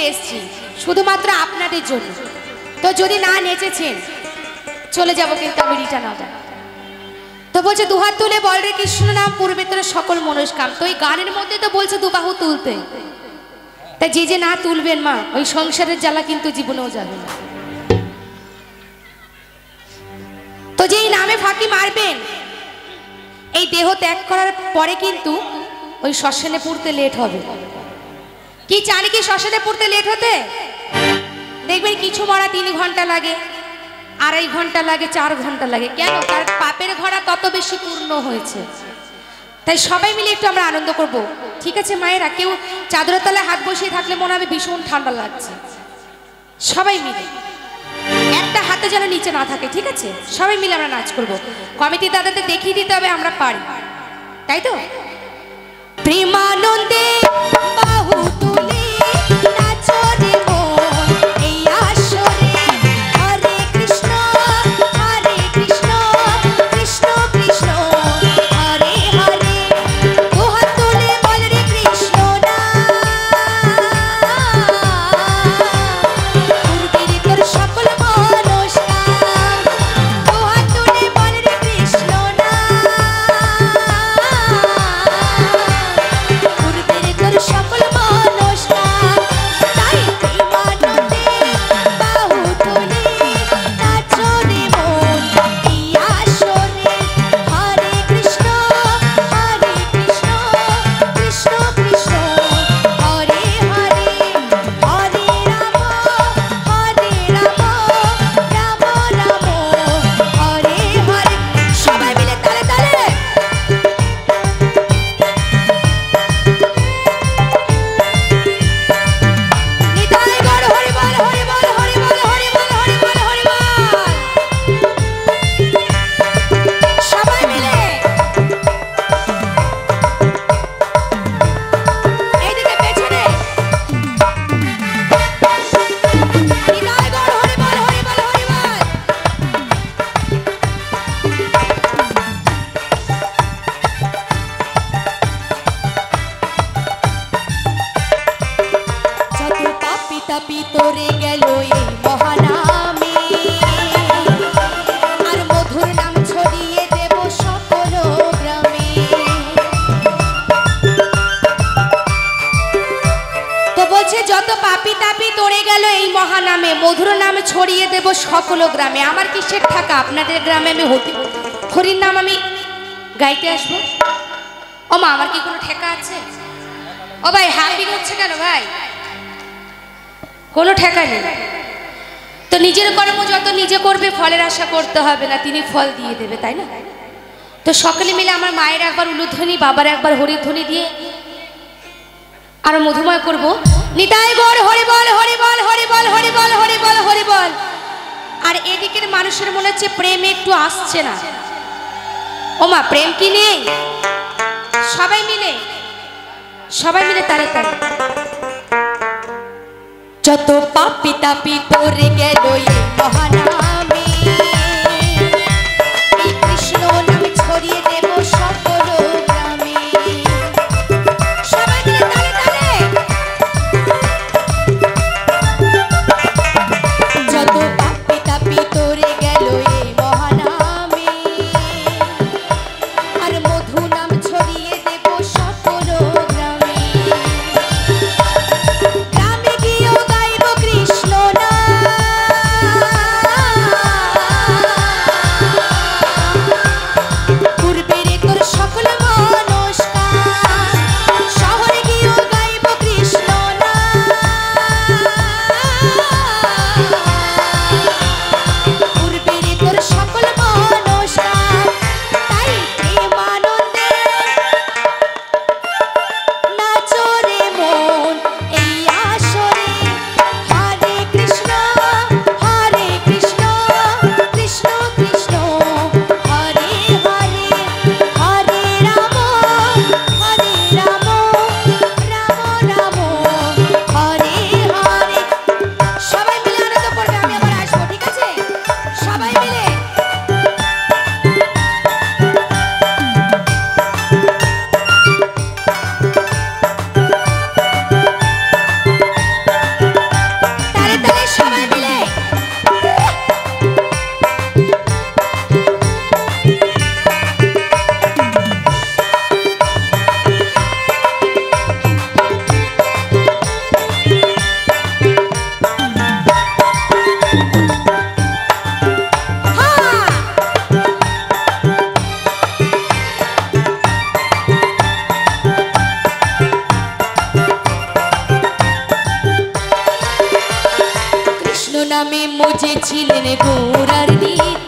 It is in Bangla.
নেচে এসেছি শুধুমাত্র আপনাদের জন্য। তো যদি না নেচেছেন চলে যাব, কিন্তু আমি রিটার্ন হব। তো বলছে দুহাত তুলে বল রে কৃষ্ণ নাম, পূর্বে তোর সকল মনস্কাম। তো এই গানের মধ্যে তো বলছে দুবাহু তুলতে, তাই যে যে না তুলবেন মা, ওই সংসারের জ্বালা কিন্তু জীবনেও যাবে না। তো যেই নামে ফাঁকি মারবেন, এই দেহ ত্যাগ করার পরে কিন্তু ওই শ্মশানে পুড়তে লেট হবে। কি জানি কি শ্মশানে পুড়তে লেট হতে? দেখবেন কিছু মরা 3 ঘন্টা লাগে, 2.5 ঘন্টা লাগে, 4 ঘন্টা লাগে। কেন? তার পাপের ঘোড়া তত বেশি পূর্ণ হয়েছে। তাই সবাই মিলে একটু আমরা আনন্দ করব, ঠিক আছে মায়েরা? কেউ চাদরের তলায় হাত বসিয়ে থাকলে মনে হবে ভীষণ ঠান্ডা লাগছে। সবাই মিলে একটা হাতে যেন নিচে না থাকে, ঠিক আছে? সবাই মিলে আমরা নাচ করব। কমিটি দাদাদের দেখিয়ে দিতে হবে আমরা পারি, তাই তো? প্রেমানন্দে বাহু তুলে নাচো রে মন এই আসরে, হরে কৃষ্ণ কৃষ্ণ কৃষ্ণ হরে হরে। দুহাত তুলে বল রে কৃষ্ণ নাম, পূর্বের তোর সকল মনস্কাম। দুহাত তুলে বল রে কৃষ্ণ নাম, পূর্বের তোর সকল মনস্কাম। তাই প্রেমানন্দে বাহু তুলে নাচো রে মন এই আসরে, হরে কৃষ্ণ কৃষ্ণ কৃষ্ণ হরে হরে। হরে রাম রাম রাম হরে হরে। সবাই মিলে তালে তালে নিতাই গৌর হরি বল হরি বল হরি বল হরি বল হরি বল হরি বল। সবাই মিলে এইদিকে পেছনে নিতাই গৌর হরি বল হরি বল হরি বল। যত পাপি তাপি তোরে গেল এই মহানামে, আর মধুর নাম ছড়িয়ে দেব সকল গ্রামে। তো বলছে যত পাপি তাপি তোরে গেল এই মহানামে, মধুর নাম ছড়িয়ে দেব সকল গ্রামে। আমার কিসের ঠাকা আপনাদের গ্রামে আমি হরির নাম আমি গাইতে আসবো? ও মা, আমার কি কোনো ঠেকা আছে? ও ভাই হ্যাপি হচ্ছে কেন ভাই? কোনো ঠেকা নেই। তো নিজের কর্ম যত নিজে করবে, ফলের আশা করতে হবে না, তিনি ফল দিয়ে দেবে, তাই না? তো সকলে মিলে আমার মায়ের একবার উলুধ্বনি, বাবার একবার হরিধ্বনি দিয়ে আরো মধুময় করব। নিতাই গৌর হরি বল হরি বল হরি বল হরি বল হরি বল হরি বল। আর এদিকের মানুষের মনে হচ্ছে প্রেম একটু আসছে না। ও মা, প্রেম কি নেই? সবাই মিলে তারে তারে। যত পাপি তাপি তোরে গেল এই মহানামে, এই কৃষ্ণ নাম ছড়িয়ে দেব সকল গ্রামে। সবাই মিলে তালে তালে। যত পাপি তাপি তোরে গেল এই মহানামে, আর মধু নাম ছড়িয়ে দেব সকল গ্রামে। গ্রামে গিয়েও গাইব কৃষ্ণ নাম, ছিলেন গোরার নিজ